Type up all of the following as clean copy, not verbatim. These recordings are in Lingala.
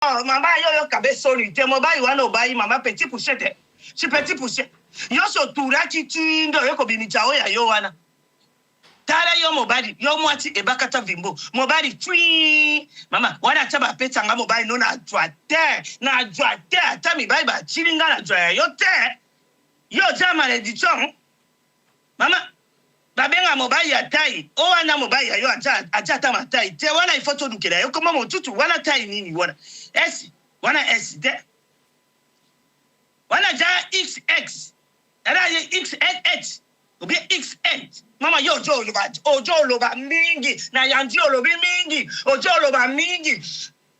Maman, yo kabe soli. Te mobile wana obayi maman petit poussette. Si petit poussette. Yo so tura chichindo yo kobini chao ya yo wana. Tala yo mobile yo mwati ebakata vimbo. Mobile twi. Mama, wana chaba peta nga mobile no na joate. Na joate ata mi bai ba chilinga na joya yo te. Yo jama le dichon. Mama, babenga mobile ya tai. O wana mobile ya yo aja ta matai. Te wana ifoto dukela yo koma motutu wana tai nini wana. S, wana S, de. Wana ja XX. Era ye XXX. Obi XX. Mama yo ojo loba mingi. Na yanji olobi mingi. Ojo loba mingi.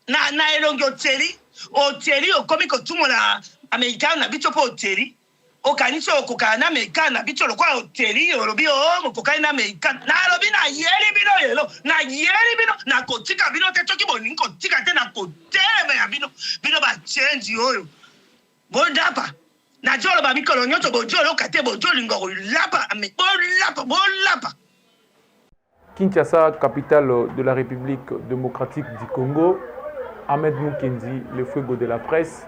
Na elongi oteri. Oteri okomi kotumo na Amerikano na bicho po oteri. Okanicho okokana na Amerikano na bicho lokwa oteri. Olobi okokana na Amerikano. Na olobi na yeri bino yelo. Na yeri bino. Na kotika bino te choki boni. Kotika te na kotere ya bino. Bino ba change oyo. Bodapa. Na jolo ba mikolo nyoto bojolo kate bojolo ngoro lapa. Ame lapa. Kinshasa, capitale de la République démocratique du Congo. Ahmed Moukendi, le fuego de la presse.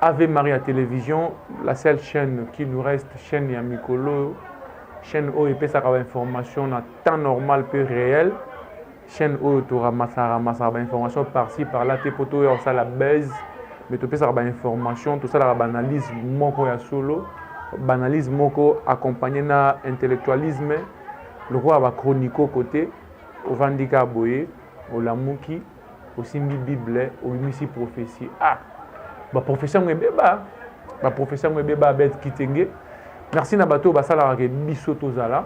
Ave Maria Télévision, la seule chaîne qui nous reste, chaîne Yamikolo, chaîne OEP, ça a information en temps normal peu réel. Chaîne OEP, information par-ci, par-là, tes potos, ça la baise. Mais tout ça, information, tout ça, la analyse, moko ya solo, banalise moko accompagné na intellectualisme, le roi va chronico côté, au Vandika Boye, au Lamouki, au Simbi Bible, au Misi Prophétie. Ah! Ba professeur Mbeba, Bet Kitenge. Merci na bato basala ke biso tozala.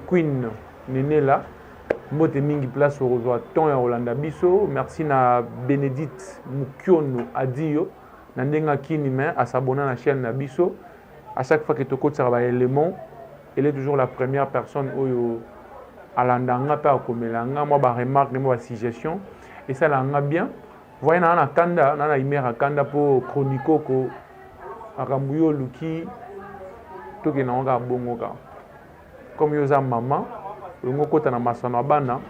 Queen Nenela, mbote mingi place au rejoa ton ya Rolanda biso. Merci na Bénédicte Mukiono Adio, na ndenga kini mais à s'abonner à la chaîne na biso. À chaque fois que tu coach ça va élément, elle est toujours la première personne oyo alandanga pa komelanga moi ba remarque moi ba suggestion et ça langa bien. Voyez na kanda na imera kanda po chronico ko akambuyo luki toke na nga bongo ka comme yoza maman ngo kota na masano bana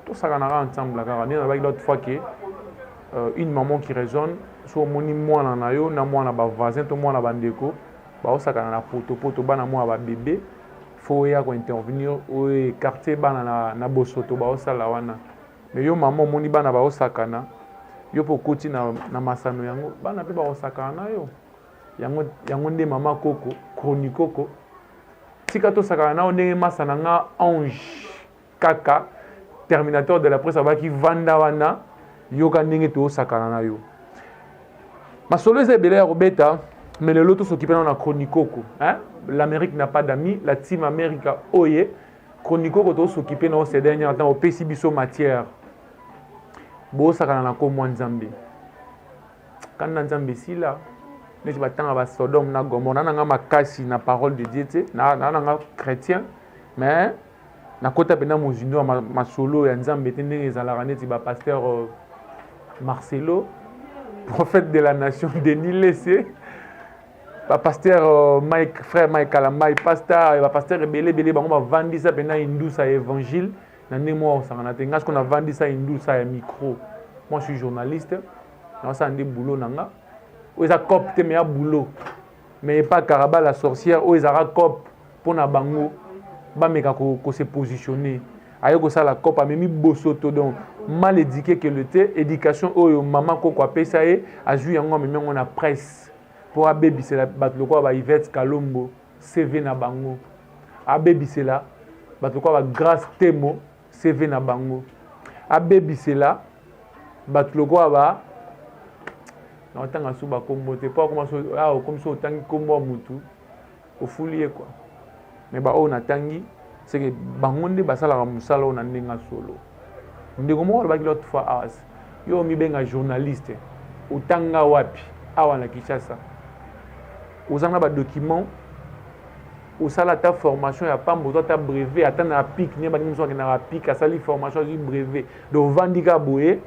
to saka na ensemble ka ni na ba l'autre fois que une maman qui résonne so moni mwana na yo na mwana ba voisin to mwana bandeko ba osaka na poto bana mwa ba bébé faut ya ko intervenir au quartier bana na bosoto ba osala wana mais yo maman moni bana ba osaka na yo po koti na masano yango bana pe ba osaka na yo yango nde mama koko chronikoko tika to saka na ndenge masana nga ange kaka terminateur de la presse abaki vanda wana yo ka ndenge to osaka na yo masolo eza ebele ya robeta mais le loto s'occupe na chronikoko hein l'Amérique n'a pas d'amis la team America oye chronikoko to s'occuper na ces derniers temps au pesi biso matière bo sakana na ko mwa nzambe kana nzambe sila neti batanga ba Sodome na Gomorrhe na nga makasi na parole de Dieu te na nga chrétien mais na kota pena mozindo masolo ya nzambe te ndenge ezalaka neti ba pasteur Marcelo prophète de la nation Denis Lessé ba pasteur frère Mike Kalamai pasteur ba pasteur belé bango ba vandi sa pena indusa évangile. Moi, on a vendu ça à micro. Moi, je suis journaliste. On a un boulot. On a copté mais un boulot. Mais pas Karaba la sorcière. On a cop pour na bango. Ba meka ko se positionner. Ayo ko ça la cop a mis bosoto donc mal éduqué que le thé éducation oyo maman ko kwa pesa e a joué yango mais on a presse pour baby c'est la bat le quoi ba Yvette Kalombo CV na bango. A baby c'est là bat le quoi ba grâce Temo CV na bango abebi cela bat logo aba na tanga suba kombo te pas comment comme ça tangi kombo mutu au foulier quoi mais ba on tangi c'est que bangonde basala musala on ndinga solo ndeko mo ba l'autre fois as yo mi benga journaliste utanga wapi awa na Kinshasa uzanga ba document au sala ta formation ya pas besoin ta brevet attendre à pic ni ba nimso na pic à sali formation du brevet do vandika boye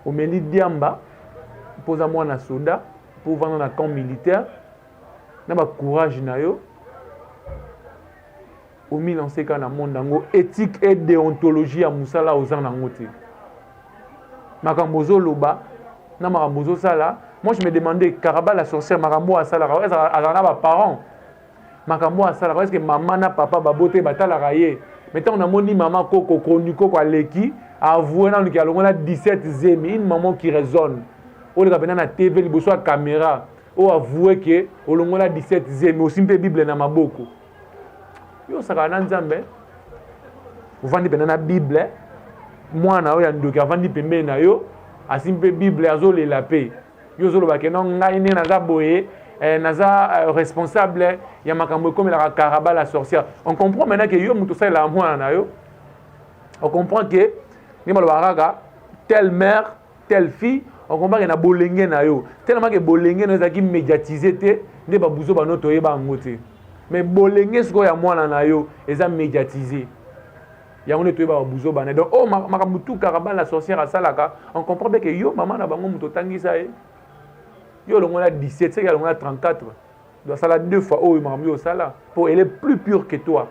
au meli diamba posa moi na soda pour vendre na camp militaire na ba courage na yo au milancer kana monde ngo éthique et déontologie à musala aux en ngote Makambozo Loba, na Makambozo Sala. Moi, je me demandais, Karaba la sorcière, Makambo à Sala, est-ce qu'elle a des parents? Makambo à Sala, est-ce que maman na papa ba beauté batala raye? Maintenant, on a moni maman Koko, Kroniko, Aleki, a avoué qu'il y a 17 zémi, une maman qui résonne. On a na TV, il y a une caméra. On a avoué que on a 17 zémi, aussi une Bible na maboko. Yo, ça va dans Zambé. Vous vendez la Bible. Moi, na oya ndoki avandi pembe na yo asimpe Bible azole la paix yo zolo ba kenon ngai ne naza boye naza responsable ya makambo comme la Karaba la sorcière. On comprend maintenant que yo muto sala moi na yo. On comprend que ni malo baraga telle mère telle fille on comprend que na bolenge na yo tellement que bolenge na zaki médiatiser te ne ba buzo ba noto yeba ngote mais bolenge siko ya mwana na yo eza médiatiser. Donc, oh, Makamutu Karaba la sorcière à Salaka, on comprend bien que yo, maman, na bango muto tangisa e. Yo, l'on a 17, c'est qu'on a 34. Donc, ça l'a 2 fois, oh, maman, yo, sala. Pour elle est plus pure que toi.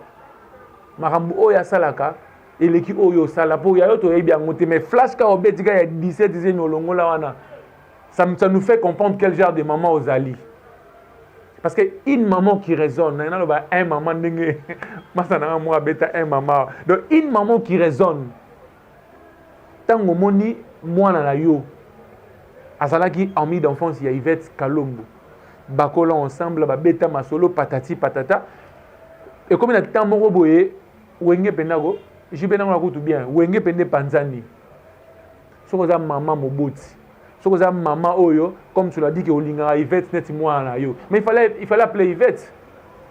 Makambu, oh, ya Salaka, elle est qui, oh, yo, sala. Pour ya yo, to bien monté. Mais flash, quand on bet, il y a 17, il y a ça nous fait comprendre quel genre de maman aux alliés. Parce qu'une maman qui résonne, un maman, un maman. Donc une maman qui résonne, tant que moni, moi na yo, azalaki ami d'enfance, il y a Yvette Kalombo, bakola ensemble, beta masolo, patati patata. Et comme il y a tant de boye, wenge penago, je vais dans tout bien, wenge pende panzani. So que maman moboti. Ce que ça maman oyo comme tu l'as dit que olinga Yvette net moi na yo mais il fallait appeler Yvette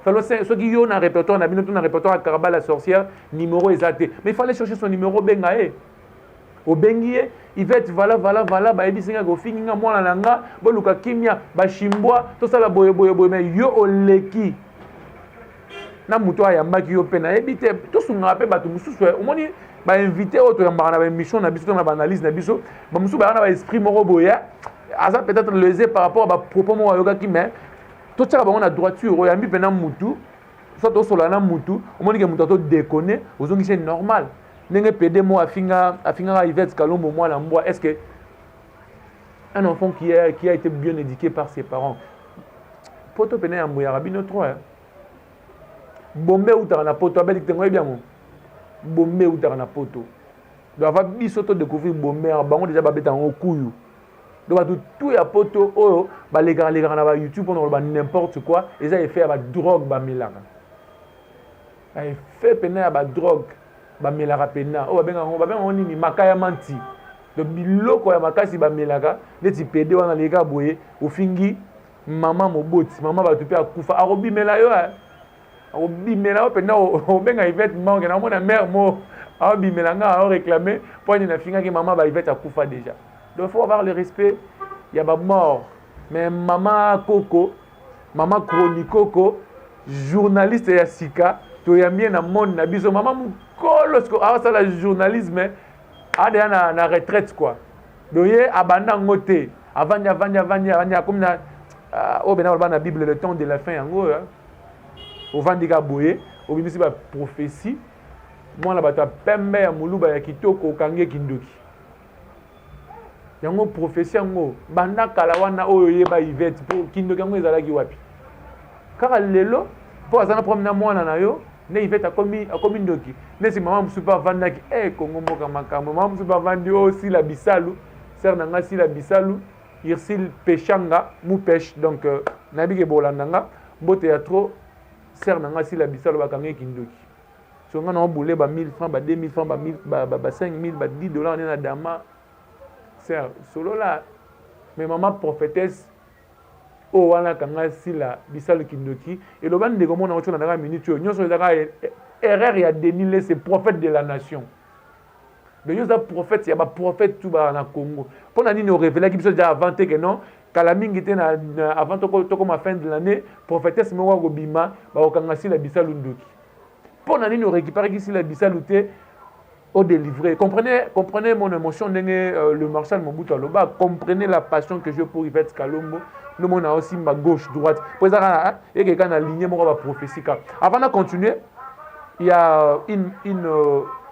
fallait ce qui yo na répertoire na bino na répertoire Karaba la sorcière numéro exact mais il fallait chercher son numéro bengae au bengie Yvette voilà ba ebisinga go finga moi na nga bo luka kimia ba shimbwa to sala boye mais yo oleki na muto ayambaki yo pe na ebite to sunga pe batu mususu omoni ba invité auto yambana ba émission na biso na ba analyse na biso ba musu ba na ba esprit moko boya aza peut-être lésé par rapport à ba propos mo yoga ki mais to tsaka ba on a droiture o yambi pena mutu soit to sola na mutu omoni ke mutu to déconner ozongi c'est normal ndenge PD mo afinga Yvette Kalombo moi la mboa est-ce que un enfant qui a été bien éduqué par ses parents poto pena ya mboya rabino 3 bombe utara na poto abeli tengo bien mo bombe utara na poto donc va biso to découvrir bombe bango déjà babeta en kuyu donc tout ya poto oyo ba les gars na ba YouTube on ba n'importe quoi et ça fait ba drogue ba milaka ay fait pena ba drogue ba milaka pena o ba benga on ni makaya manti donc biloko ya makasi ba milaka neti pede wana les gars boye ofingi maman moboti maman ba tupe akufa arobi mela yo obimela openda obenga Yvette manque na mona mère mo obimela nga réclamer pour ni na finga que maman ba Yvette akufa déjà donc il faut avoir le respect il y a ba mort mais maman Koko maman Chronicoko journaliste ya sika to ya mien na monde na biso maman mukolo sko ça la journalisme a déjà na retraite quoi donc ye abanda ngote avanya comme na o bena ba na Bible le temps de la fin yango au Vandiga Boye, au bimisi ba prophétie, moi la bata pembe ya muluba ya kitoko kange kindoki. Yango prophétie yango banda kala wana oyo yeba Yvette pour kindoki yango ezalaki wapi. Car lelo pour azana promena mwana na yo, ne Yvette akomi ndoki. Ne si maman musupa vandaki Kongo moka makambo, maman musupa vandi aussi la bisalu, ser nanga si la bisalu, irsil pechanga, mu pêche donc nabike bolandanga, bote ya trop ser nanga si la bisalo bakange kindoki so nga na boule ba 1000 francs ba 2000 francs ba 5000 ba 10 dollars na dama ser solo la mais maman prophétesse o wana kanga si la bisalo kindoki et lo bande ko mona ocho na daga minute nyoso daga erreur ya déniler ces prophètes de la nation de yosa prophète ya ba prophète tout ba na Congo pona nini o révéler ki biso déjà avant que non Kalamingi était avant comme à fin de l'année, prophétesse Mewa Gobima, Baokangasi la Bissalu Ndoki. Pour l'année, nous récupérons ici la Bissaluté au délivré. Comprenez mon émotion, le marshal Mobutu Aloba, comprenez la passion que j'ai pour Yvette Kalombo. Nous, on a aussi ma gauche, droite. Pour ça, il y a quelqu'un aligné, moi, prophétie. Avant de continuer, il y a une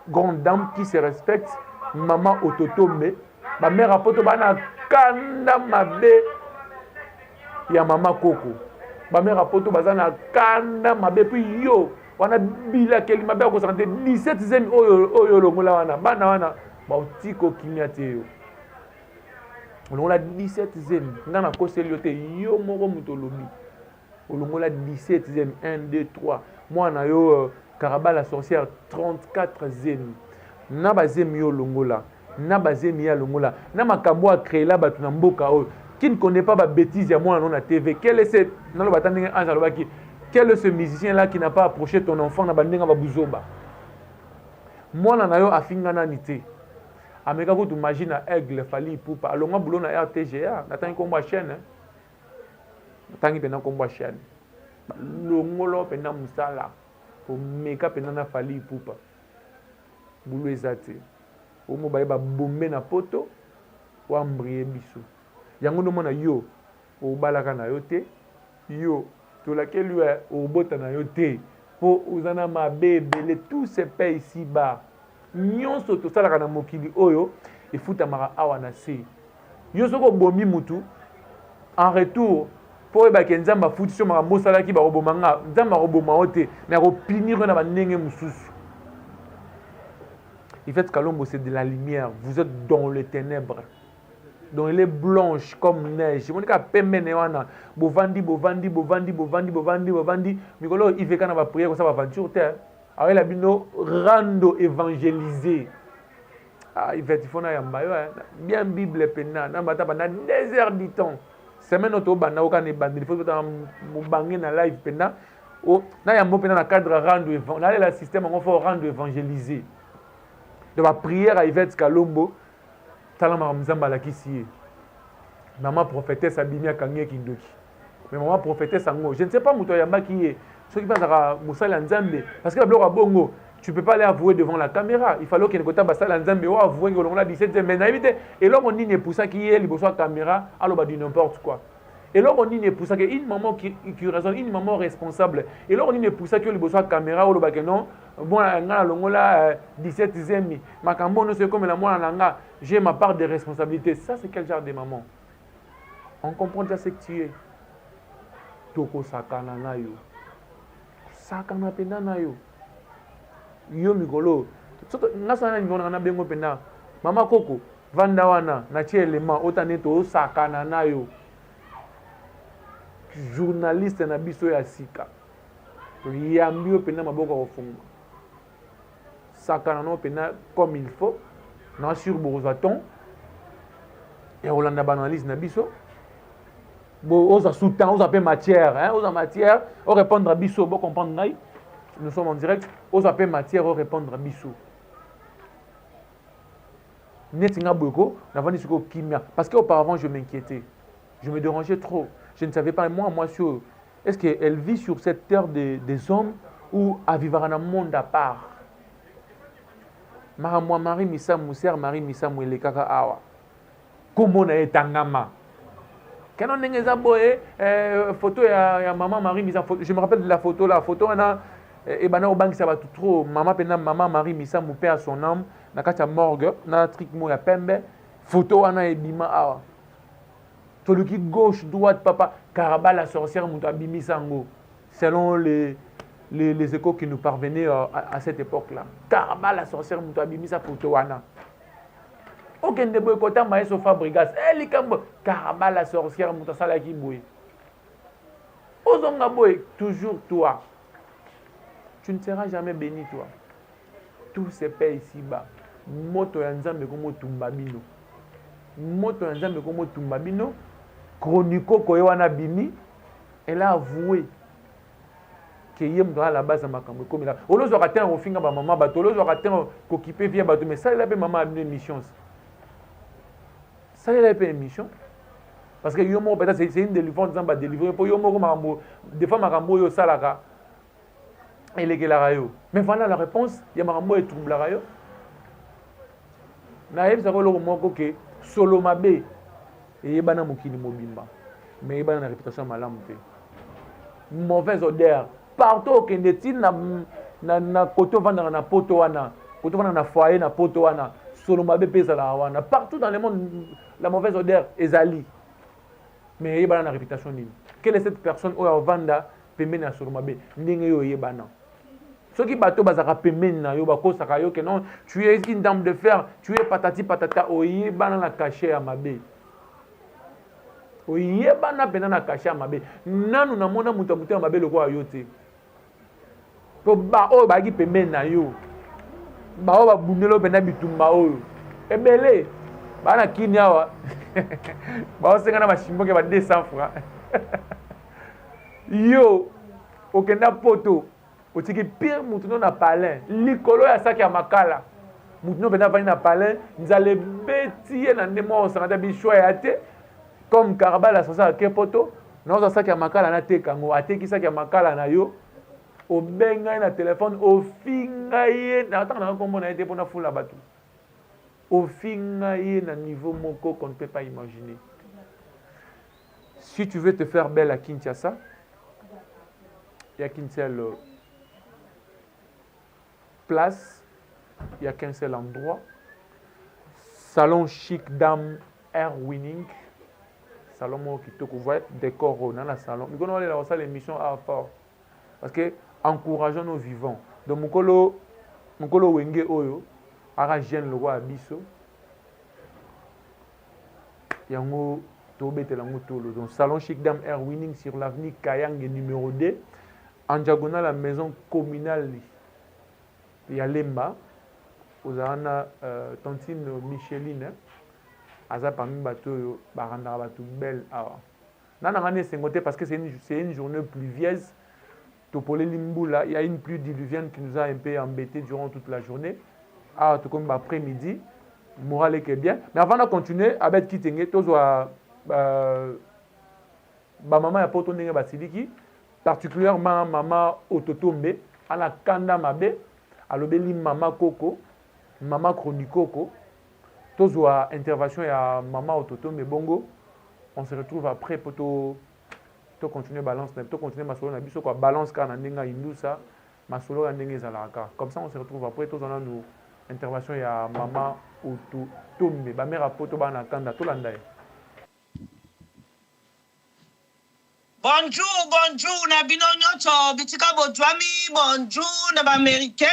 grande dame qui se respecte, Maman Ototome. ba mère à poto bana kanda mabe ya mama koko ba mère à poto bazana kanda mabe puis yo wana bila keli mabe ko santé 17e oyo longola wana bana wana ba otiko kimia te yo longola 17e ngana ko seliote yo moko mutolobi longola 17e 1 2 3 mwana yo Karaba la sorcière 34e na bazemi yo longola na bazemi ya longola na makambo a créé là batu na mboka oyo qui ne connaît pas ba bêtise ya mwana na TV quel est ce na lo batandinga anja lo baki quel est ce musicien là qui n'a pas approché ton enfant na bandenga ba buzoba mwana na yo afinga na nité ameka ko tu imagine aigle fali pupa alonga bulo na RTGA natangi komba chaîne natangi pena komba chaîne longolo pena musala omeka pena na fali pupa bulu ezate omo baye ba bombe na poto wa mbrie biso yango no mona yo obalaka na yo te yo tolakeli wa obota na yo te po uzana mabebele tout se paye ici bas nyonso tosalaka na mokili oyo efutamaka awa na se yo soko bomi mutu en retour po ebake nzambe afuti so makambo osalaki bakoboma nga nzambe akoboma yo te me akopinir na bandenge mosusu. Il fait Kalombo, c'est de la lumière. Vous êtes dans les ténèbres. Donc elle est blanche comme neige. Mon cas pemene wana bovandi. Mikolo il fait quand on va prier comme ça va aventure terre. Alors il a bino rando évangéliser. Ah il fait il faut na yamba yo bien Bible pena na bata na désert du temps. Semaine auto bana oka ne bandi il faut ta mo bangé na live pena. Oh na yamba pena na cadre rando évangéliser. Là le système on faut rando évangéliser. De ma prière à Yvette Kalombo, Talama Mzamba la Kissie. Maman prophétesse Abimia Kangé Kindoki. Mais maman prophétesse Ango. Je ne sais pas Moutoyamba qui est. Ceux qui pensent à Moussa Nzambe. Parce que la bloc à Bongo, tu ne peux pas aller avouer devant la caméra. Il fallait qu'il y ait un Bassa Nzambe ou avouer que l'on a 17e. Mais naïveté. Et là, on dit pour ça qui est, il y a la caméra, alors on dit n'importe quoi. Et là, on dit pour ça qu'il y a une maman qui raisonne, une maman responsable. Et là, on dit pour ça qu'il y a la caméra ou le non. Bon, là, 17e, ma cambo ne c'est comme la moi j'ai ma part de responsabilité. Ça, c'est quel genre de maman? On comprend déjà ce que tu es. Toko sakana na yo. Sakana penda na yo. Yo mikolo. Soto ngasana ngona na bengo penda. Mama koko vanda wana na tie élément otaneto sakana na yo. Journaliste na biso ya sika. Yambi yo penda maboko ofunga. Sakana no pena comme il faut na sur bozaton et Rolanda banalise na biso bo oza sous-temps oza pe matière hein oza matière au répondre à biso bo comprendre nai nous sommes en direct oza pe matière au répondre à biso netinga boko na vandi siko kimia parce que auparavant je m'inquiétais je me dérangeais trop je ne savais pas moi sur est-ce qu'elle vit sur cette terre des hommes ou à vivre dans un monde à part. Moi Marie Missa Mousser Marie Missa Mouele kaka awa. Comment na etangama. Quand on est boye photo ya maman Marie Missa je me rappelle de la photo ana et bana au bank ça va tout trop maman pena maman Marie Missa mon père son âme na kata morgue na trick mo ya pembe photo ana ebima awa. Toluki gauche droite papa Karaba la sorcière muto abimi sango selon les échos qui nous parvenaient à cette époque-là. Karaba la sorcière muto abimi sa photo wana. Aucun de boy kota maïso Fabregas. Likambo Karaba la sorcière muto sala ki boy. Ozonga boy toujours toi. Tu ne seras jamais béni toi. Tout se paie ici bas. Moto ya nzambe komo tumbabino. Moto ya nzambe komo tumbabino. Chronico koye wana bimi. Elle a avoué que yem dans la base makambo comme là olozo rater au finga ba maman bato olozo rater s'occuper via bato mais ça il a pas maman amener mission ça il a pas une mission parce que yomo peut-être c'est une délivrance dans ba délivrer pour yomo ko makambo des fois makambo yo salaka il est la rayo mais voilà la réponse ya makambo et trouble la rayo na yeb ça ko lo moko ke solo mabe et bana mokili mobimba mais bana na réputation malamu te mauvaise odeur partout que na koto vanda na poto wana koto vanda na foyer na poto wana solo mabe pesa la wana. Partout dans le monde, la mauvaise odeur est ali. Mais il y a une réputation. Quelle est cette personne où il vanda pembe na solo mabe? Ndenge yo yebana. Ceux qui bateau bazaka pembe na yo bako saka yo que non, tu es une dame de fer, tu es patati patata oye bana na caché à mabe. Oye bana pena na caché à mabe. Nanu na mona muta muta mabe le kwa yo te. Po ba o ba gi pembe na yo. Ba o ba bunelo pena bitumba o. Ebele. Bana kini awa. Ba o senga na mashimbo ke ba 200 francs. Yo okenda poto. Otiki pire mutuno na palin. Likolo ya saki ya makala. Mutuno pena vani na palin. Nzale betiye na ndemo osangata bishwa ya te. Comme Karabala sasa ke poto. Na oza saki ya makala na te kango. Ateki saki ya makala na yo. Obenga na téléphone. Ofinga ye. Na ataka na kombo na ete pona fula batu. Ofinga ye na niveau moko qu'on ne peut pas imaginer. Si tu veux te faire belle à Kinshasa, il n'y a qu'une seule place, il n'y a qu'un seul endroit. Salon chic dame air winning. Salon qui te couvre décor dans la salon. Nous allons aller dans l'émission à fort. Parce que encourageons nos vivants. Donc Mukolo Wenge Oyo, ara jeune le roi Abisso. Yango Tobete Lango Tolo. Donc salon chic dame air winning sur l'avenue Kayang numéro 2. En diagonale la maison communale. Il y a Lemba, vous avez Tantine Micheline, Aza parmi bateau, Baranda bateau belle. Nanangane Sengote parce que c'est une journée pluvieuse. Topolé Limboula, il y a une pluie diluvienne qui nous a un peu embêtés durant toute la journée. Ah, tout comme après-midi, moral est bien. Mais avant de continuer, avec Kitenge, tous maman a poto ndenge basiliki, particulièrement maman Ototombe, à la Kanda Mabe. Alobeli mama Koko, mama Chronikoko, tozwa intervention ya mama Ototo Mebongo. On se retrouve après pour to continuer balance, to continuer masolo na biso quoi balance kana ndenga indusa, masolo ya ndenge ezalaka. Comme ça on se retrouve après tozana nous intervention ya mama Ototo Me, ba mère poto bana kanda to landa. Bonjour, na bino nyoto, bitika bojwami, bonjour, na ba américain,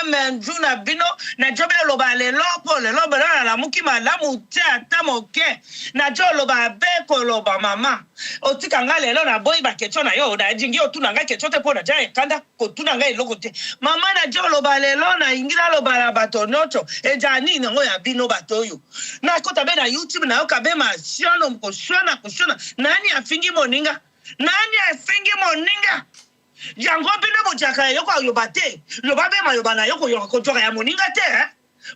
bonjour, na bino, na jobe loba le lopo, le loba la muki malamu te atamoke, na jo loba beko loba mama, otika nga lelo na boy ba kecho na yo, na jingi otuna nga kecho te po na jaya kanda, kotuna nga iloko te, mama na jo loba lelo na ingira loba la bato nyoto, ejani na ngoya bino bato yo, na kota be na YouTube na yoka be ma siono mkoshona, nani afingi moninga yango bino bojaka yoko yoba te yoba be mayoba na yoko yoka kojoka ya moninga te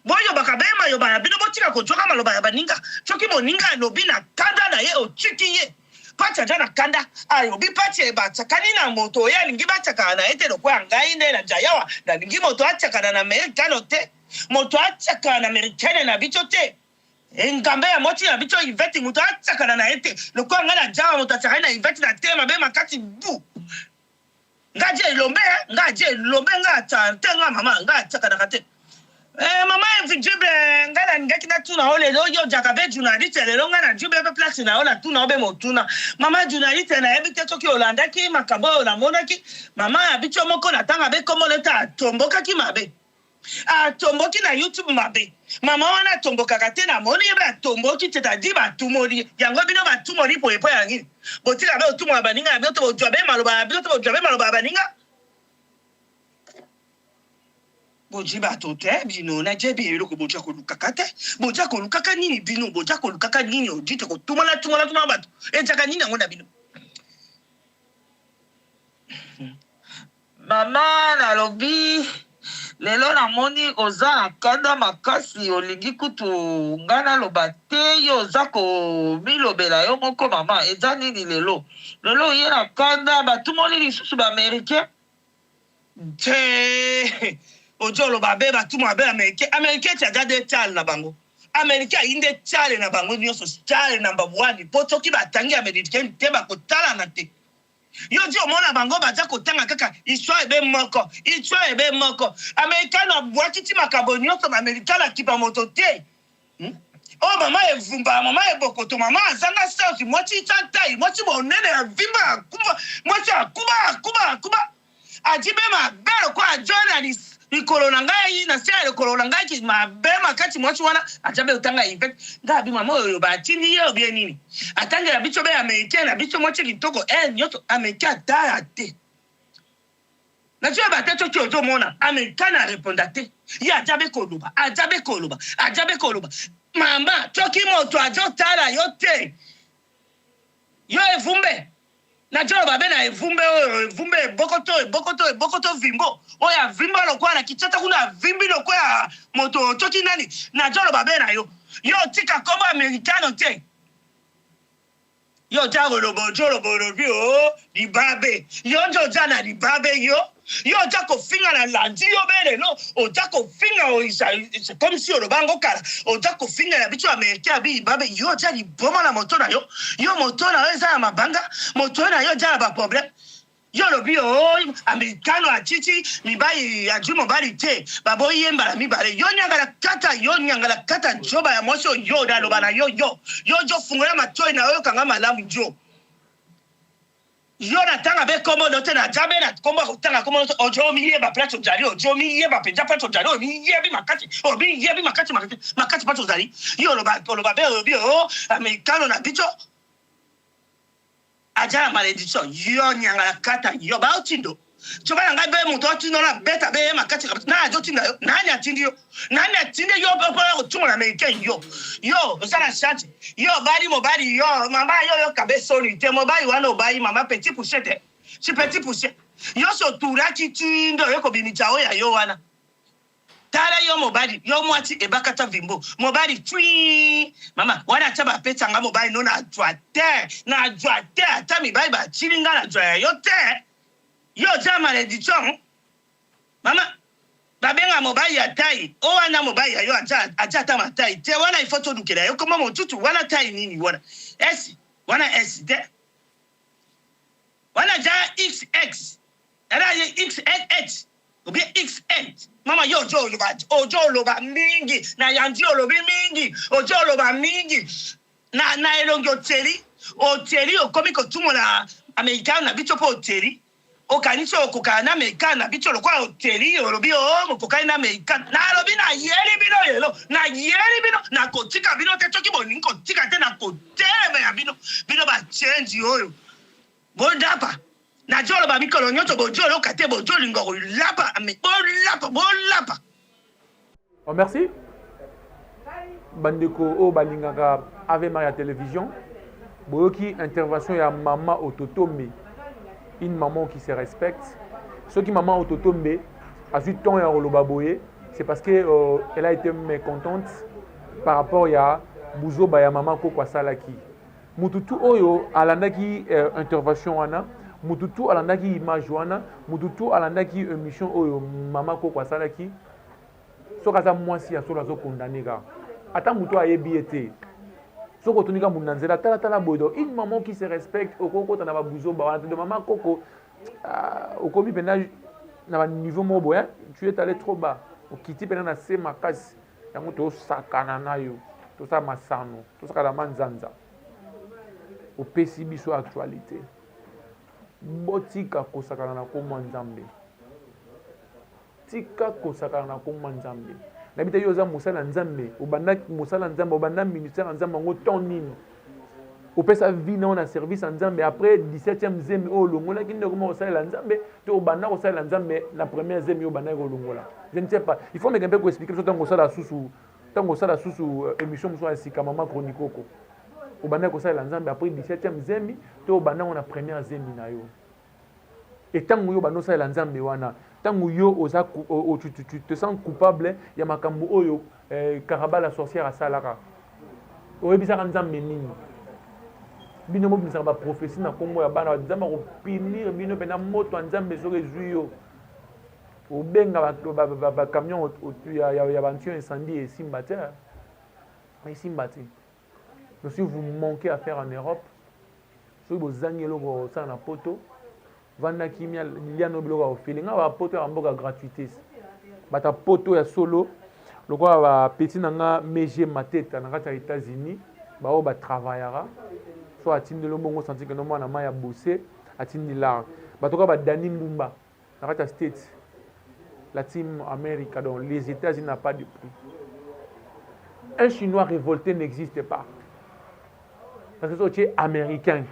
boyo baka be mayoba na bino botika kojoka maloba ya baninga choki moninga lobi na kanda na ye ochiki ye pacha jana kanda ayobi pacha ba tsakani na moto ya lingi bataka na ete lokwa ngai nde na jayawa na lingi moto ataka na amerikano te moto ataka na amerikane na bicho te Ngambe ya moti na bicho iveti muto atsakana na ete loko ngala jawa muto atsakana na iveti na tema be makati bu ngaje lombe nga tenga mama nga atsakana kate mama mvijibe ngala ngaki na tuna ole lo yo jakabe journaliste lelo ngana jibe be place na ona tuna obe motuna mama journaliste na ebite toki olanda ki makabo na monaki mama ya bicho moko na tanga be komoleta tomboka ki mabe tomboki na YouTube mabe mama wana tomboka kate na moni ba tomboki c'est-à-dire ba tumori yango bino ba tumori po epo yangi botika ba tumwa baninga bino to bojwabe maloba bino to bojwabe maloba baninga bojiba to te bino na jebi eloko boja ko lukakate boja ko lukaka nini bino boja ko lukaka nini odite ko tumala bato ejaka nini ngo na bino mama na lobi lelo na moni oza na kanda makasi olingi kutu ngana loba te yo oza ko milobela yo moko mama eza nini lelo ye na kanda batumoli lisusu baaméricain te ojo loba be batumo abe américain tiaga de tal na bango américain inde tal na bango nyonso tal number 1 po toki batangi américain te bakotala na te Yo di omona bango baza kotanga kaka histoire ebe moko. Histoire ebe moko. Américain na bwakiti makabo nyonso na Américain na kipa moto te. Oh mama evumba, mama ebokoto, mama azanga selfie, mwati chantai, mwati monene ya vimba akuba, mwati akuba. Ajibe mabelo kwa journalist. Likolo na ngai na sia likolo na ngai ki mabema kati mwati wana ajabe utanga infect ngabi mama oyo ba tindi yo bien nini atange la bicho be Americain na bicho mwati kitoko nyoto Americain ta te na tu ba teto ki oto mona Americain na répondre te ya ajabe koloba mama toki moto ajo tala yo te yo evumbe na jolo babe na evumbe bokoto vimbo oya vimba lokwa na kichata kuna vimbi lokwa ya moto toki nani na jolo babe na yo tika kombo americano te yo jago lobo jolo borobio di babe yo jana di babe yo jako finga na landi yo bele no o jako finga o isa comme si o bango kala o jako finga na bicho america bi babe yo jali boma na moto na yo moto na yo za mabanga moto na yo jala ba problème yo lobi o americano achichi mibai ajumo bali te babo yemba la mibale yo nyangala kata joba ya moso yo dalo bana yo jo fungula matoi na yo kanga malamu jo yo na tanga be komo dote na jabe na komba tanga komo ojo mi ye ba plato jari ojo mi ye ba penja plato jari o mi ye bi makati plato jari yo lo ba be o americano na bicho ajala malédiction yo nyangala kata yo ba otindo choba nga be muto otindo na beta be makati na ajo tinda yo nani atindi yo pola otumo na americain yo osala chance yo bari yo mama yo kabeso ni te mobali wana obai mama petit poussette si petit poussette yo so turaki tindo yo ko binicha oya yo wana tala yo mobali yo mwati ebakata vimbo mobali twi mama wana chaba peta nga mobali no na joate ata mi bai ba chilinga na joya yo te yo ja malédiction mama babenga mobali ya tai o wana mobali ya yo aja ta matai te wana ifoto dukela yo koma motutu wana tai nini wana S te wana ja XX era ye XXX obi XX mama yo ojo loba mingi na yanji olobi mingi ojo loba mingi na elongo oteli okomi kotumo na americano na bicho po oteli okaniso okukana na americano na bicho lokwa oteli olobi okukana na americano na alobi na yeli bino na kotika bino te toki boni kotika te na koteleme ya bino ba change oyo bodapa na jolo ba mikolo nyoto bojolo kate bojolo ngoro lapa bolapa. Oh merci. Bandeko o balingaka Ave Maria Télévision. Boyoki intervention ya maman Ototombe. Une maman qui se respecte. Ce qui maman Ototombe a su ton ya Olobaboye, c'est parce que elle a été mécontente par rapport à Bouzo Baya maman Kokwa Salaki. Mututu oyo alandaki intervention wana. Mututu alandaki image wana, mututu alandaki émission oyo mama Kokwa Salaki. Sokaza mwasi ya solo zo condamné ga. Ata mutu ayebi ete. Soko tonika munanzela tala bodo. Une maman qui se respecte okoko tana ba buzo ba wana de maman Koko. Okomi pena na niveau mobo hein. Tu es allé trop bas. Okiti pena na se makasi. Yango to sakana na yo. To sa masano. To sakala manzanza. Opesi biso actualité. Botika kosakana na komwa nzambe tika kosakana na komwa nzambe na bita yo za musala nzambe obanda musala nzambe obanda ministère nzambe ngo tonini opesa vie na service nzambe après 17e zemi o longola kinde ko osala nzambe to obanda osala nzambe na première zemi obanda ko longola je ne sais pas il faut me un peu expliquer so tango sala susu émission muso asika mama chronicoko obanda ko sala nzambe après 17e zemi to obanda na première zemi na yo et tango yo bano sala nzambe wana tango yo oza tu te sens coupable ya makambo oyo Karaba la sorcière asalaka oyebisaka nzambe nini bino mobimisa ba prophétie na kombo ya bana nzambe ko punir bino pena moto nzambe so ezui yo obenga ba camion ya bantu incendie et simbata mais simbati. Donc si vous manquez à faire en Europe, si vous avez un poto, vanda kimia liano biloko ofeli nga ba poto ya mboka gratuité bata poto ya solo lokola ba petit nanga meje mateta na kati ya États-Unis ba o ba travaillera so atindi lo bongo senti que no mwana ma ya bosser atindi la batoka ba Dani Mbumba na kati ya States la team America donc les États-Unis n'a pas de prix. Un Chinois révolté n'existe pas parce que tu es américain.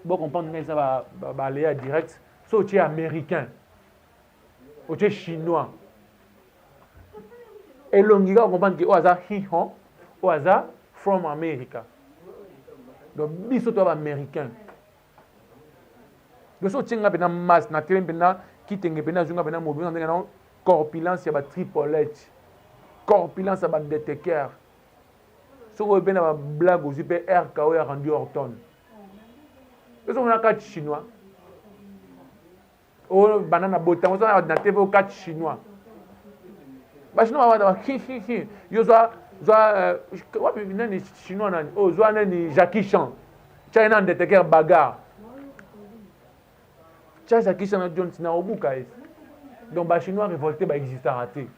Bon comprendre que ça va aller à direct. So tu es américain. Ou tu es chinois. Et l'ongiga comprendre que oaza hihon, oaza from America. Donc biso toi américain. Donc so tinga pena masse na tele pena kitenge pena zunga pena mobile na ngana corpulence ya ba triplette. Corpulence ya ba détecteur. So ko pena ba blague aussi pe RKO ya rendu Horton. Ils ont un 4 chinois. Oh, banana botan, on a un TV 4 chinois. Bah, chinois, yo chinois, oh, Jackie Chan. China, détecteur bagarre. Jackie Chan, John Cena, au bout, donc, bah, chinois révolté, bah, existe à rater.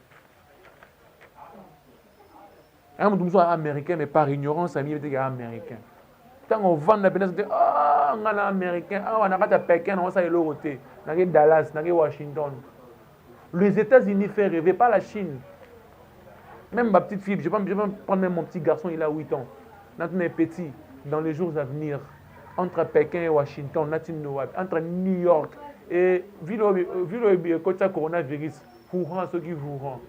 Un monde américain, mais par ignorance, ça m'y américain. Quand on vend la péninsule, ah, on est américain, ah, on a Pékin, on a l'Europe, on a Dallas, on a Washington. Les États-Unis font rêver, pas la Chine. Même ma petite fille, je vais prendre même mon petit garçon, il a 8 ans. Quand on est petit, dans les jours à venir, entre Pékin et Washington, entre New York et vu le côté coronavirus, vous rend ceux qui vous rendent.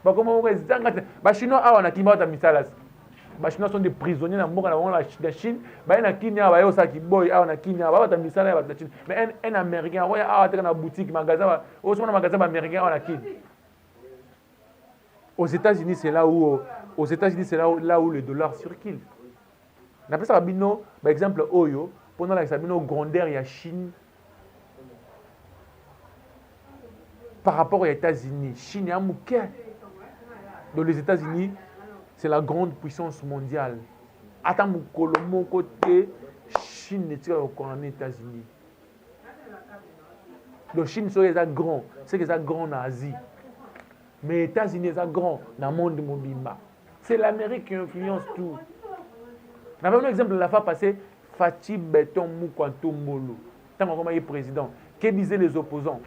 Comment on va dire, les Chinois, on a qui m'a mis ça là. Les Chinois sont des prisonniers dans la Chine. Mais en Kenya, mais un Américain, il y a une boutique, un magasin, américain en Kenya. Aux États-Unis, c'est là où le dollar circule. D'après ça, par exemple, Oyo, pendant la grandeur, il y a Chine. Par rapport aux États-Unis, Chine, il y a un mouquet. Dans les États-Unis, c'est la grande puissance mondiale. Attends, mon côté, Chine n'est pas encore aux États-Unis. Donc, Chine, c'est grand. C'est grand en Asie. Mais les États-Unis, c'est grand dans le monde mobile. C'est l'Amérique qui influence tout. On a un exemple de la fois passée, Fatih Beton Moukwanto Molo. Tant qu'on est président, que disaient les opposants?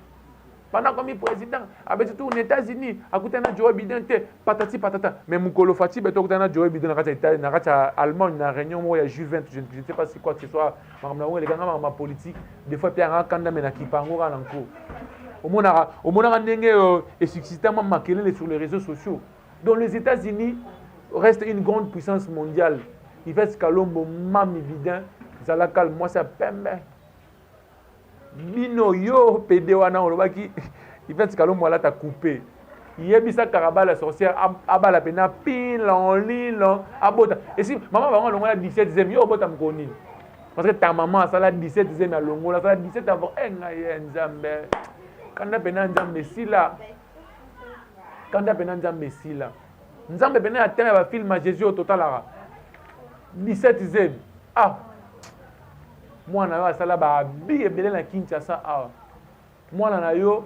Pendant qu'on est président, avec tout aux États-Unis, à côté de Joe Biden, patati patata. Mais Moukolo Fatih Beton, à Joe Biden, à Allemagne, dans la réunion, il y a Juventus, je ne sais pas si quoi que ce soit, les gars, ma politique, des fois, il y a un candidat qui parle en cours. Au moins, et successivement marqué sur les réseaux sociaux. Donc les États-Unis restent une grande puissance mondiale. Il fait ce que mam évident, ça la calme, moi ça pembe. Bino yo pédé wana olobaki, il fait ce que l'homme là t'a coupé. Il y a bisa Karaba la sorcière aba la pena pile en ligne abota. Et si maman va on a 17e yo bota mkoni. Parce que ta maman ça la 17e à longo, ça la 17 avant nzambe. Quand pena nzambe sila. Quand pena nzambe sila. Nzambe pena atteindre va film Jésus au total là. 17e. Ah. Moi na yo asala ba bi ebele na Kinshasa ah. Moi na yo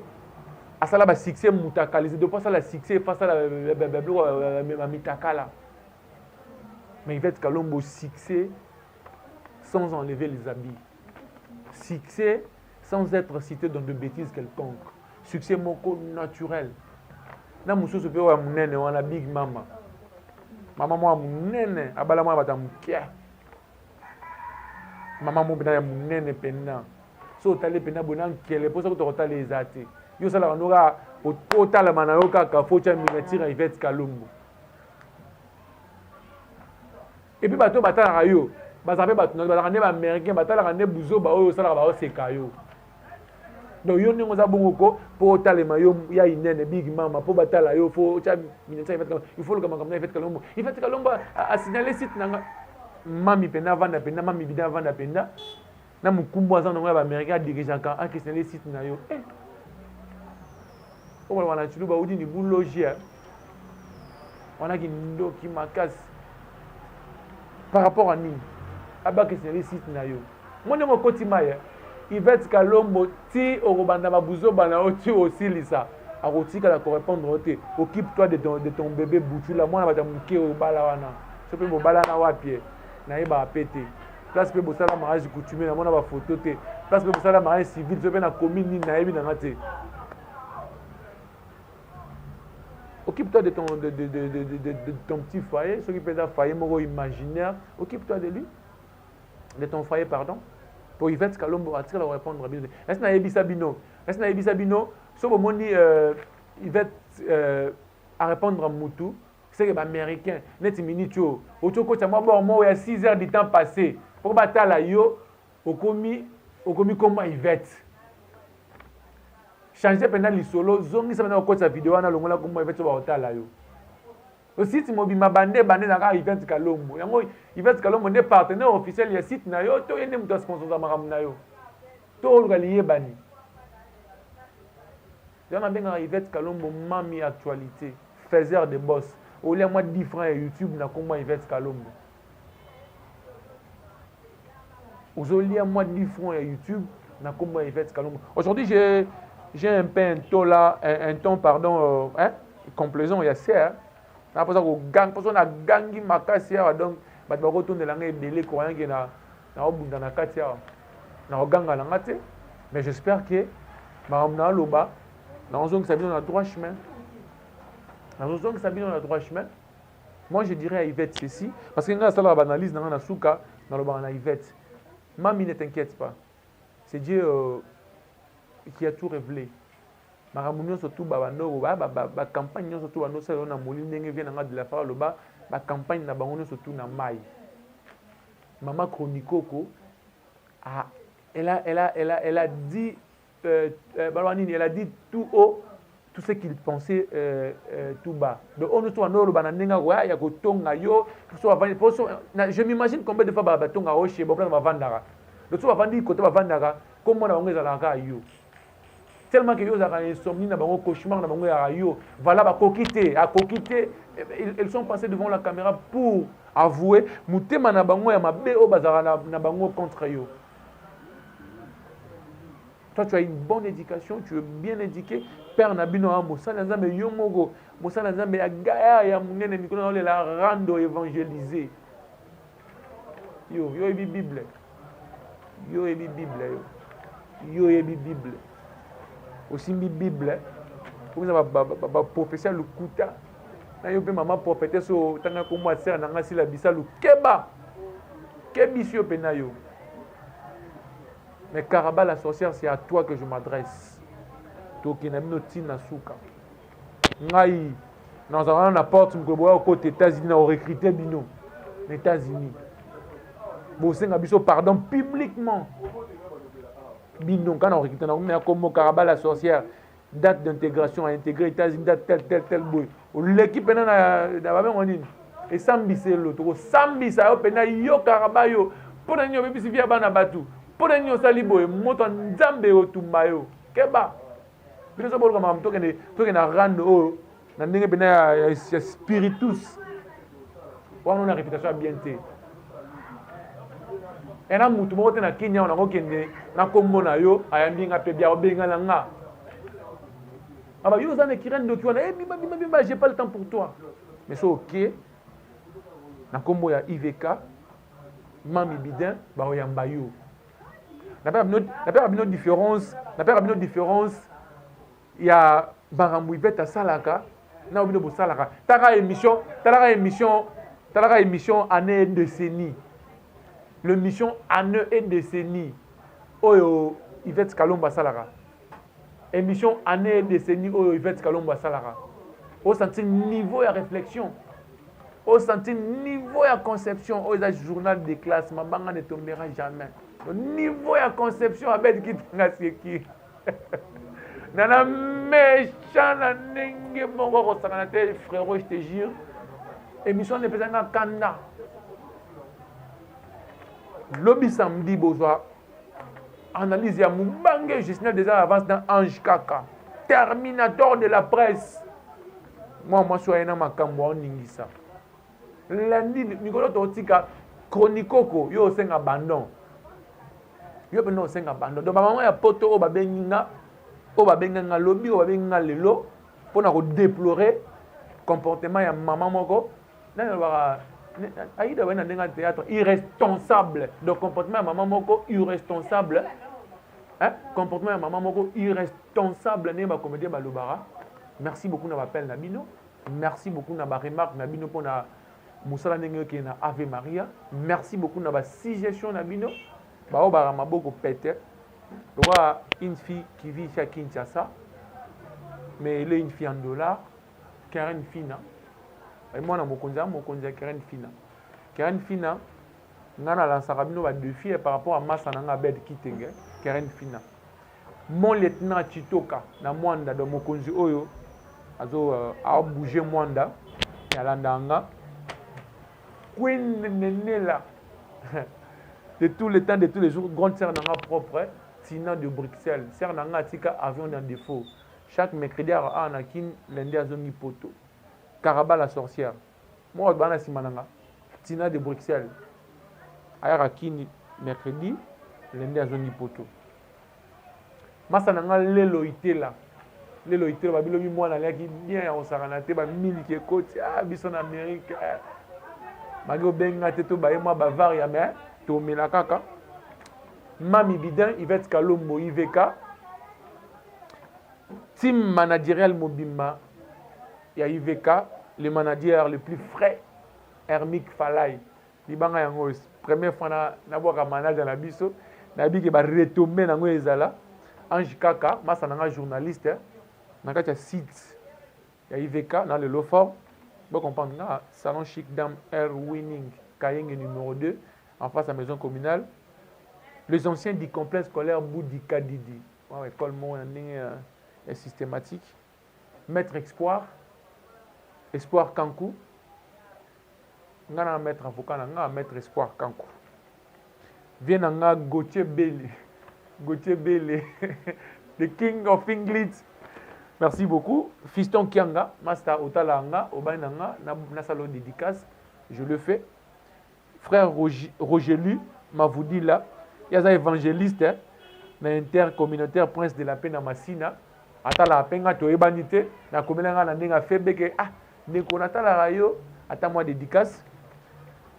asala ba succès mutakalisé de pas ça la succès face à la mitakala. Mais il fait Kalombo succès sans enlever les habits. Succès sans être cité dans de bêtises quelconques. Succès moko naturel. Na muso se pe wa munene wana big mama. Mama moi munene abala moi bata mukia. Mama mo bina ya munene pena. So tale pena bonan kele posa ko to les até. Yo sala ngora o tala manayo kaka focha minatira Yvette Kalombo. Et puis bato batala yo, bazabe bato na batala ne ba américain batala ne buzo ba o sala ba o sekayo. Donc yo ningo za bongoko po tala mayo ya inene big mama po batala yo fo cha minatira Yvette Kalombo. Il faut le kamanga Yvette Kalombo. Yvette Kalombo a signalé site nanga mami pena vanda pena mami bida vanda pena na mukumbu azana ngwa ba américain dirigeant kan a signalé site na yo. On va la chulu ba udi ni boulogia. On a qui ndo qui makas par rapport à ni aba que c'est les sites na yo. Moi ne mo kotima ya Yvette Kalombo ti orobanda mabuzo bana oti aussi lisa akotika la correspondre ote occupe-toi de ton bébé Butula mwana bata muke obala wana so pe bobala na wapi na yeba apete place pe bosala mariage coutumier na mona ba photo te place pe bosala mariage civil so pe na commune na yebi na ngate occupe-toi de ton petit foyer ceux qui peut être foyer moko imaginaire occupe-toi de lui de ton foyer pardon. Pour Yvette Kalombo, attire la répondre à bien. Est-ce que Yebisa Bino? Est-ce que Yebisa Bino? Sauf au monde Yvette à répondre à Moutou, c'est que américain, net minute au toko ça moi bon il y a 6 heures du temps passé. Pour battre la yo au commis comment Yvette. Changer pendant les solo, zongi ça maintenant au sa vidéo na longola comment Yvette va hotel la yo. Aussi si mobi mabande bande na Yvette Kalombo. Yango Yvette Kalombo ne partenaire officiel ya site na yo to yende muto sponsor za maram na yo. To lié bani. Yana benga Yvette Kalombo mami actualité, faiseur de boss. Au lieu moi 10 francs YouTube na komba Yvette Kalombo. Aujourd'hui moi 10 francs YouTube na komba Yvette Kalombo. Aujourd'hui j'ai un peu un ton pardon complaisant il y a ça. Na posa ko gang poso na gangi makasi ya donc ba ba retourner la ngé coréen qui na obunda na kati ya na oganga na ngate mais j'espère que maramna loba na ozong sabino na droit chemin na ozong sabino na droit chemin. Moi je dirais à Yvette ceci parce que nga sala ba analyse na suka na loba na Yvette mami ne t'inquiète pas c'est Dieu qui a tout révélé. Maramunyo surtout babando ba campagne surtout bando ça na molini ndenge vient na de la faire le ba campagne na bango surtout na mai. Maman Chronicoko elle a dit elle a dit tout haut tout ce qu'il pensait tout bas. Donc on nous no ba ndenga wa ya ko tonga yo je m'imagine combien de fois ba tonga o chez ba ba vandara. Le tout va vendre côté ba vandara comment na ngeza la ka yo. Tellement que yo za insomnie na bango cauchemar na bango ya yo voilà ba kokité à kokité ils sont passés devant la caméra pour avouer mutema na bango ya mabe o bazara na bango contre yo. Toi tu as une bonne éducation, tu es bien éduqué, père nabino a mosala nzambe yo moko mosala nzambe ya gaya ya munene mikolo na la rando évangéliser. Yo ebi bible. Yo ebi bible yo ebi bible. Aussi mi bible comme ça ba professeur le kuta na yo pe maman prophétesse so tanga ko moi sœur na ngasi la bisa lu keba kebisio pe na yo. Mais Karaba la sorcière c'est à toi que je m'adresse. To ki na bino tina suka ngai na za na porte mkobo au côté États-Unis na recruter bino aux États-Unis bo senga biso pardon publiquement. Bino quand on recrute na comme Karaba la sorcière date d'intégration à intégrer États-Unis date tel boy l'équipe na ba ben onini et sambiselo to sambisa yo pena yo Karaba yo pona nyo bebisi via bana batu pona nyo salibo moto nzambe otumba yo keba bino so bolka mam to na rando na ndenge pena ya spiritus wana na réputation bien te. Et na mutu moko te na Kenya on a kokende na kombo na yo ayambi nga pe bia obenga na nga. Aba yo za ne kirane doki wana bima j'ai pas le temps pour toi. Mais c'est OK. Na kombo ya IVK mami bidin ba oyamba yo. Na pas bino différence, il y a barambu beta salaka na obino bo salaka. Taka émission année et décennie. Le mission année et décennie. Oyo Yvette Kalombo Salara. Émission année et décennie oyo Yvette Kalombo Salara. Au senti niveau de réflexion. Au senti niveau de conception. Au journal de classe. Ma banga ne tombera jamais. Au niveau de conception avec qui qui. Nana méchant na nenge mongo ko sakanate frérot je te jure. Émission ne pesanga kanda. Lobby samedi bozoa analyse ya Moubange gestionnaire des avances dans Ange Kaka terminateur de la presse moi soyez na makambo ningisa lundi mikolo totika Chronicoko yo senga abandon yo pe no senga bando donc maman ya poto o babenga lobby o babenga lelo pona ko déplorer comportement ya maman moko na ba aïda wana ndenga théâtre irresponsable donc comportement ya maman moko irresponsable hein comportement ya maman moko irresponsable ne ba comédien ba lobara. Merci beaucoup na appel na bino, merci beaucoup na ba remarque na bino pona musala ndenge ke na Ave Maria, merci beaucoup na ba suggestion na bino ba o ba maboko pété. Roi une fille qui vit chez Kinshasa mais elle est une fille en dollars, Karen Fina. Et moi na mokonza Karen Fina. Karen Fina ngana lansaka bino ba défi par rapport à massa nanga bed kitenge Karen Fina. Mon lieutenant Chitoka na Mwanda de mokonzi oyo azo a bougé Mwanda ya landanga Queen Nenela de tous les temps de tous les jours grande sœur nanga propre Tina de Bruxelles sœur nanga tika avion dans défaut chaque mercredi à anakin lundi à zongi poto Caraba la sorcière moi bana simananga Tina de Bruxelles ayara kini mercredi lundi à zongi poto masa nanga lelo itela babilo mi mwana laki bien ya osakana te ba miliki ekoti biso na Amérique magi obenga te to baye mwa bavaria mais tomela kaka Mami Bidin Yvette Kalombo IVK team managérial Mobimba ya IVK le manager le plus frais Hermik Falay libanga yango première fois na boka manager na biso na biki ba retomber nango ezala Ange Kaka, masa nanga journaliste, nanga tia site ya IVK dans le Lofort. Vous comprenez, salon chic dame Air Winning, Kayeng numéro 2, en face à la maison communale. Les anciens du complexe scolaire Boudi Kadidi. École mon est systématique. Maître Espoir Kankou. Ngana maître avocat nanga maître Espoir Kankou. Vient nanga Gauthier Bélé, the king of English. Merci beaucoup. Fiston Kianga, Master Otalanga, Obainanga, na salon dédicace, je le fais. Frère Roger Lu, Mavoudi là, il y a un évangéliste, na intercommunautaire Prince de la Paix na Massina. Atala penga to ebanité, na komelanga na ndinga febeke ndeko natala rayo, ata moi dédicace.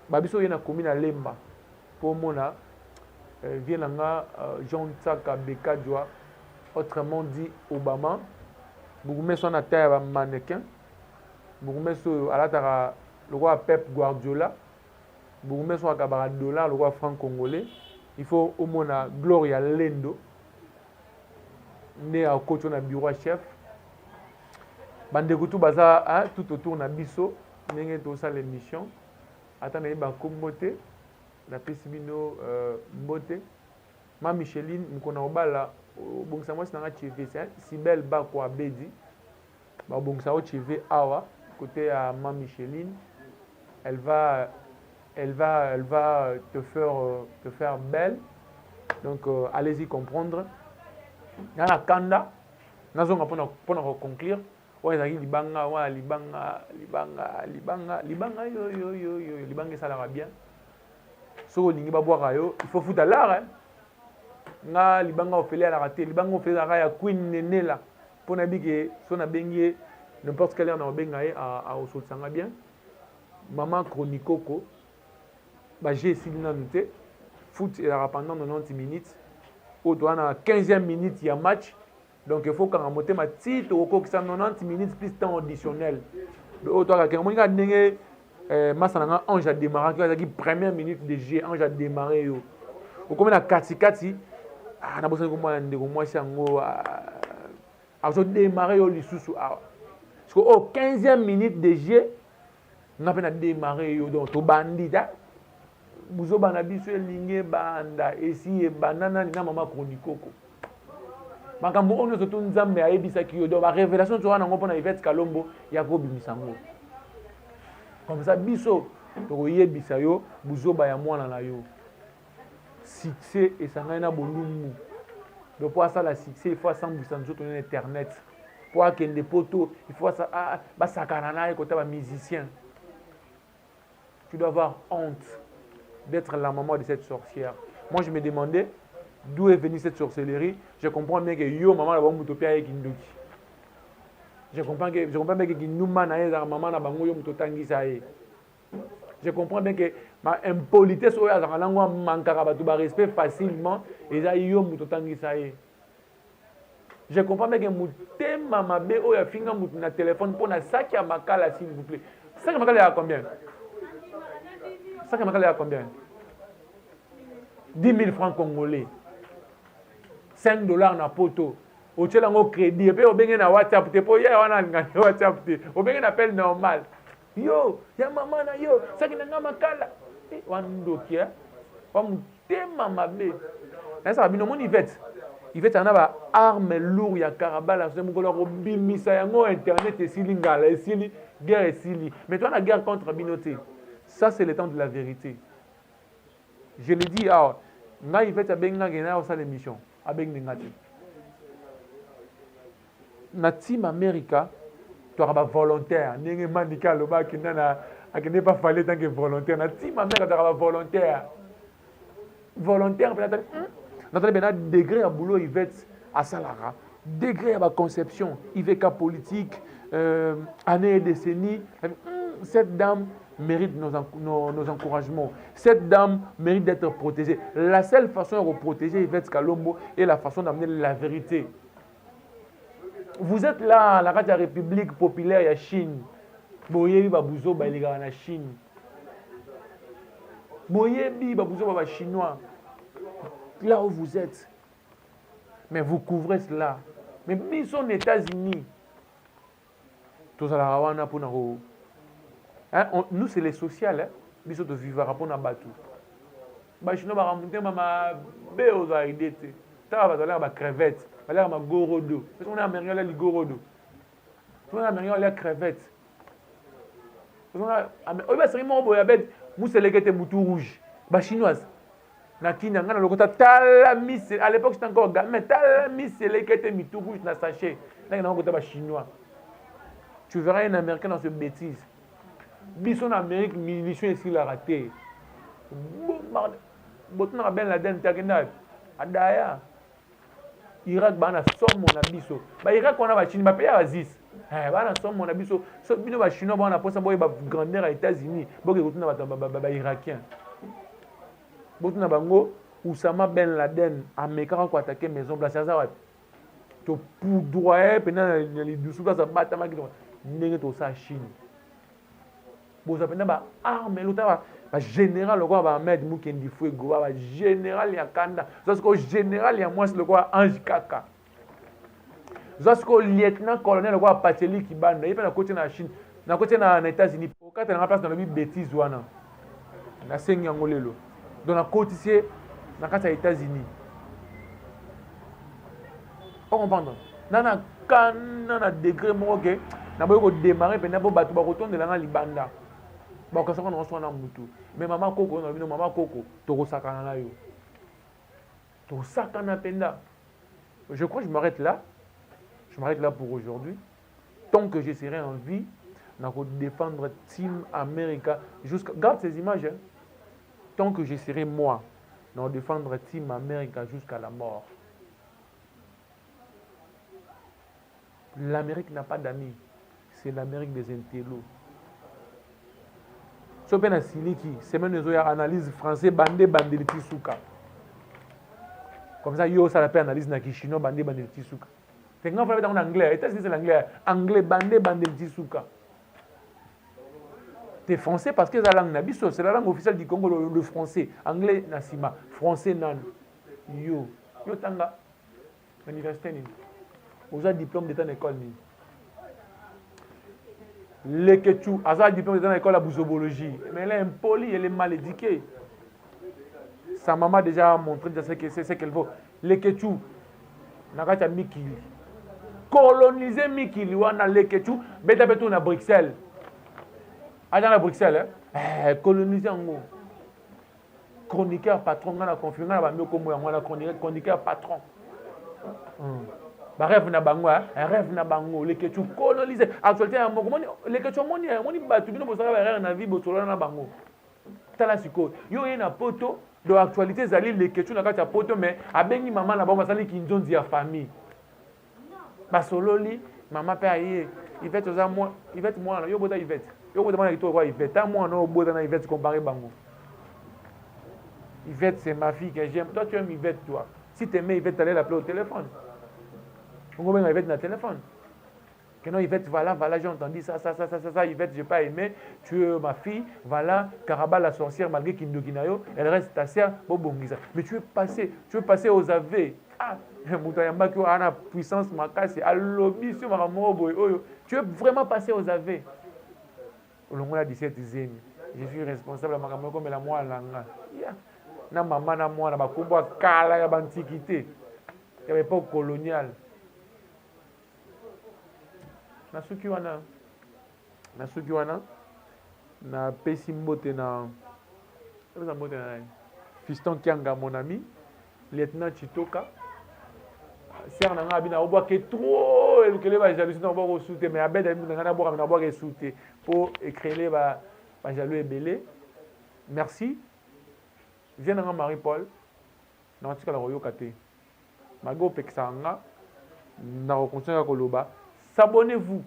Babiso yena commune Lemba. Pour mona Vienanga Jean Tsaka Bekadjoa, autrement dit Obama. Bougoume son terre à mannequin. Bougoume son à la le roi Pep Guardiola. Bougoume son à Kabaradola, le roi franc-congolais. Il faut au moins Gloria Lendo. Né à côté de bureau chef. Bandekutu baza tout autour na biso. N'engé tout ça l'émission. Attendez, Kombote. La Pessimino Mbote. Ma Micheline, Mkona Obala. Bon, ça moi c'est un TV, si belle bas quoi Bedi. Bon, ça au TV Awa côté à ma Micheline. Elle va te faire belle. Donc allez-y comprendre. Dans la Kanda, nous allons pour conclure. Ouais, libanga yo libanga ça la bien. So lingi ba boire yo, il faut foutre l'art hein. Nga libanga ofele à la raté libanga ofele à ya Queen Nenela pour na bige so na bengie n'importe quelle heure na benga à osotanga bien maman chronicoko ba j'ai essayé na noter foot et la pendant 90 minutes au doit na 15e minute il y a match donc il faut qu'on monte ma titre au ko 90 minutes plus temps additionnel au doit ka monga ndenge masana Ange a démarré qui première minute de jeu Ange a démarré yo au comme na kati na bosa ko mwana ndeko mwasi yango azo démarrer yo lisusu parce que au 15e minute de jeu na pena démarrer yo donc to bandita buzo bana biso elinge banda esi e banana na mama chronicoko makambo ono to nzambe ayebisaki yo donc ba révélation to wana ngopona Yvette Kalombo ya ko bimisango comme ça biso to yebisa yo buzo ba ya mwana na yo succès et ça n'a pas de donc pour ça la succès il faut 100% sur internet pour qu'il des poteaux il faut ça ça canana et côté musicien tu dois avoir honte d'être la maman de cette sorcière. Moi je me demandais d'où est venue cette sorcellerie. Je comprends bien que yo, maman, la bonne mutopia avec Kindoki. Je comprends bien que Kindouma na yé, maman, la bango yo mutotangi sa yé. Je comprends bien que ma impolitesse oya za lango mankara batu ba respect facilement et ça yo mutotangi sa yé. Je comprends bien que mutema mabe oya finga mutu na téléphone pour na sac ya makala s'il vous plaît. Sac ya makala ya combien? Sac ya makala ya combien? 10 000 francs congolais. 5 dollars na poto. Au tchela ngo crédit et puis au bengue na WhatsApp te po ya wana ngana WhatsApp te. Au bengue na appel normal. Yo, ya mama na yo, sac na nga makala. Wando kia. Wa mutema mabe. Na ça bino mon Yvette. Yvette ana ba arme lourd ya karabala so mukolo ko bimisa yango internet esili ngala esili guerre esili. Mais toi la guerre contre binoté. Ça c'est le temps de la vérité. Je le dis ah, nga Yvette abenga gena au sa l'émission. Abenga ngati. Na team America, tu auras volontaire. N'engé mandika le bas qui n'a pas fallu tant que volontaire. Na team America tu auras volontaire. Volontaire peut-être. Notre degré à boulot Yvette à Salara, degré à conception, Yvette politique, année et décennie. Cette dame mérite nos encouragements. Cette dame mérite d'être protégée. La seule façon de protéger Yvette Kalombo est la façon d'amener la vérité. Vous êtes là, la Radio République populaire de Chine. Boyebi Babouzo Bailiga en Chine. Boyebi Babouzo Baba chinois. Là où vous êtes. Mais vous couvrez cela. Mais ils sont aux États-Unis. Tout ça, la pour nous. Nous, c'est les sociales. Hein? Ils sont de vivre pour nous battre. Les Chinois vont remonter ma béo à idée. Ça va aller à crevette. Ça va aller à gorodo. Parce qu'on a américain là, les gorodo. On a américain là, crevette. On a c'est vraiment beau. Nous, c'est les gars moutou rouge. Les Chinoises. Na Kenya ngana lokota talami à l'époque c'était encore gamin talami c'est les qui étaient mitou rouge na sachet là ngana lokota ba chinois tu verras un américain dans ce bêtise bison Amérique mission ici la raté botuna ben la den takenda adaya Irak bana somme na biso ba Irak on a ba Chine ba pays Aziz bana somme na biso so bino ba chinois bana posa boye ba grandeur aux États-Unis boke kutuna ba irakien Boutuna bango Oussama Ben Laden ameka ko attaquer maison blanche ça va to poudroyer pendant les dessous ça bata maki ndenge to sa Chine boza pendant ba arme lota ba général le ba Ahmed Mukendi Fuego ba général ya Kanda parce que général ya moi le quoi Ange Kaka parce que lieutenant colonel le quoi Pacheli Kibanda il peut na côté na Chine na côté na États-Unis pour quand na place dans le bêtise wana na sengi ngolelo dans la côte ici, dans les États-Unis. On comprend. Dans un degré, on a démarré, on a retourné dans la Libanda. On a reçu un moutou. Mais maman Coco, maman Coco, tu as sakana yo. Tu as sakana penda. Je crois que je m'arrête là. Je m'arrête là pour aujourd'hui. Tant que je serai en vie, on va défendre Team America. Garde ces images. Hein. Tant que je serai moi, nous défendre Team America jusqu'à la mort. L'Amérique n'a pas d'amis. C'est l'Amérique des intellos. So pena siliki, semaine nous avons analyse français bandé bandé tisuka. Comme ça yo ça l'appelle analyse na chinois bandé bandé tisuka. C'est quand on fait en anglais, États-Unis c'est l'anglais, anglais bandé bandé tisuka. C'est français parce que c'est la langue nabiso, c'est la langue officielle du Congo, le français. Anglais nasima, français nan. Yo tanga. Université ni. Vous avez diplôme d'état d'école ni. Le Ketchou, a diplôme d'état d'école à bousobologie. Mais elle est impolie, elle est mal éduquée. Sa maman a déjà montré ce qu'elle vaut. Le Ketchou, n'a Mikili. Coloniser Mikili, wana le Ketchou, beta betou na Bruxelles. À Bruxelles, coloniser en gros. Chroniqueur patron, on a confié, on a chroniqueur patron. Rêve na bango, rêve na bango, les que tu coloniser. Actualité, les que tu moni batu bino bosaka rêve na vie botolo na bango. tala siko yo ye na poto de actualité zali les questions na kati ya poto mais abengi maman na bango basali kinzonzi ya famille basololi maman pe aye Yvette oza moi Yvette moi yo bota Yvette yo bota na kito kwa Yvette ta moi na bota na Yvette comparé bango Yvette c'est ma fille que j'aime toi tu aimes Yvette toi si tu aimais Yvette t'allais l'appeler au téléphone on va Yvette na téléphone. Que non, Yvette, voilà, j'ai entendu ça, Yvette, j'ai pas aimé, tu es ma fille, voilà, Karaba la sorcière, malgré Kindokinayo, elle reste ta sœur, mais tu veux passer aux AV. Ah, Moutayamba qui a une puissance, tu veux vraiment passer aux AV. Au long de la 17 e je suis responsable de ma comme la moi, na maman, na moi, na bakumba, kala, ya antiquité, il y avait pas colonial. Nasuki wana na pesi mbote na Fiston Kianga mon ami lieutenant Chitoka ser na nga bina obwa ke trop elukele ba jalousie na obwa souté mais abeda na nga boka na obwa ke souté pour écréler ba jaloux ebele merci viens na Marie Paul na tika la royo kate mago peksa nga na reconstruire koloba. S'abonnez-vous.